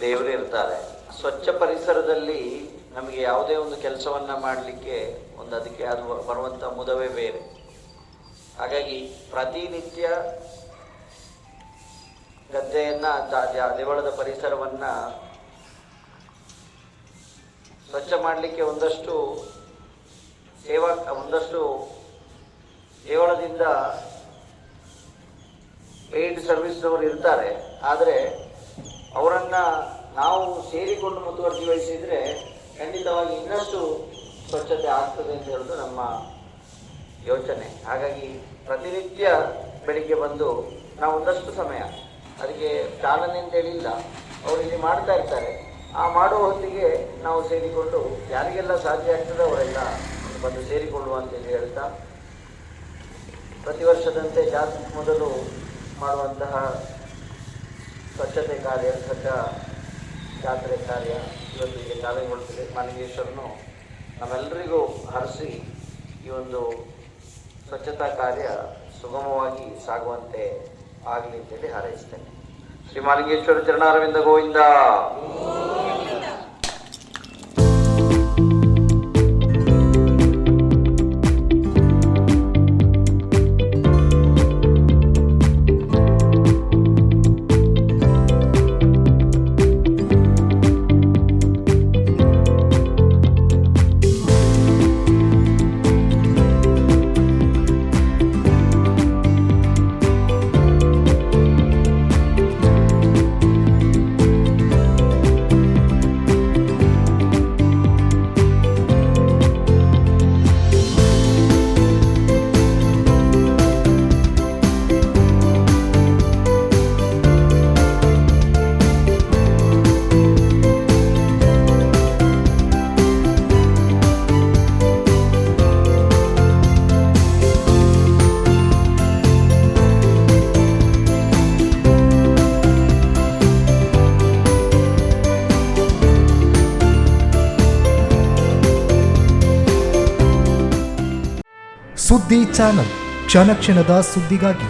ದೇವರು ಇರ್ತಾರೆ. ಸ್ವಚ್ಛ ಪರಿಸರದಲ್ಲಿ ನಮಗೆ ಯಾವುದೇ ಒಂದು ಕೆಲಸವನ್ನು ಮಾಡಲಿಕ್ಕೆ ಅದಕ್ಕೆ ಅದು ಬರುವಂಥ ಮುದವೇ ಬೇರೆ. ಹಾಗಾಗಿ ಪ್ರತಿನಿತ್ಯ ಗದ್ದೆಯನ್ನು ದೇವಳದ ಪರಿಸರವನ್ನು ಸ್ವಚ್ಛ ಮಾಡಲಿಕ್ಕೆ ಒಂದಷ್ಟು ದೇವಳದಿಂದ ಪೇಯ್ಡ್ ಸರ್ವಿಸ್ನವರು ಇರ್ತಾರೆ. ಆದರೆ ಅವರನ್ನು ನಾವು ಸೇರಿಕೊಂಡು ಮುತುವರ್ಜಿ ವಹಿಸಿದರೆ ಖಂಡಿತವಾಗಿ ಇನ್ನಷ್ಟು ಸ್ವಚ್ಛತೆ ಆಗ್ತದೆ ಅಂತ ಹೇಳೋದು ನಮ್ಮ ಯೋಚನೆ. ಹಾಗಾಗಿ ಪ್ರತಿನಿತ್ಯ ಬೆಳಿಗ್ಗೆ ಬಂದು ನಾವು ಒಂದಷ್ಟು ಸಮಯ ಅದಕ್ಕೆ ಚಾಲನೆ ಅಂತ ಹೇಳಿಲ್ಲ, ಅವರು ಇಲ್ಲಿ ಮಾಡ್ತಾ ಇರ್ತಾರೆ. ಆ ಮಾಡುವ ಹೊತ್ತಿಗೆ ನಾವು ಸೇರಿಕೊಂಡು ಯಾರಿಗೆಲ್ಲ ಸಾಧ್ಯ ಆಗ್ತದೆ ಅವರೆಲ್ಲ ಬಂದು ಸೇರಿಕೊಳ್ಳುವ ಅಂತೇಳಿ ಹೇಳ್ತಾ, ಪ್ರತಿ ವರ್ಷದಂತೆ ಜಾತ್ರೆ ಮೊದಲು ಮಾಡುವಂತಹ ಸ್ವಚ್ಛತೆ ಕಾರ್ಯ, ಸ್ವಚ್ಛ ಜಾತ್ರೆ ಕಾರ್ಯ ಇವತ್ತಿಗೆ ಚಾಲನೆಗೊಳ್ಳುತ್ತದೆ. ಮಾಲಿಂಗೇಶ್ವರನು ನಮ್ಮೆಲ್ಲರಿಗೂ ಹರಿಸಿ ಈ ಒಂದು ಸ್ವಚ್ಛತಾ ಕಾರ್ಯ ಸುಗಮವಾಗಿ ಸಾಗುವಂತೆ ಆಗಲಿ ಅಂತೇಳಿ ಹಾರೈಸ್ತೇನೆ. ಶ್ರೀ ಮಾಲಿಂಗೇಶ್ವರ ಚರಣಾರವಿಂದ ಗೋವಿಂದ. ಸುದ್ದಿ ಚಾನಲ್, ಕ್ಷಣ ಕ್ಷಣದ ಸುದ್ದಿಗಾಗಿ.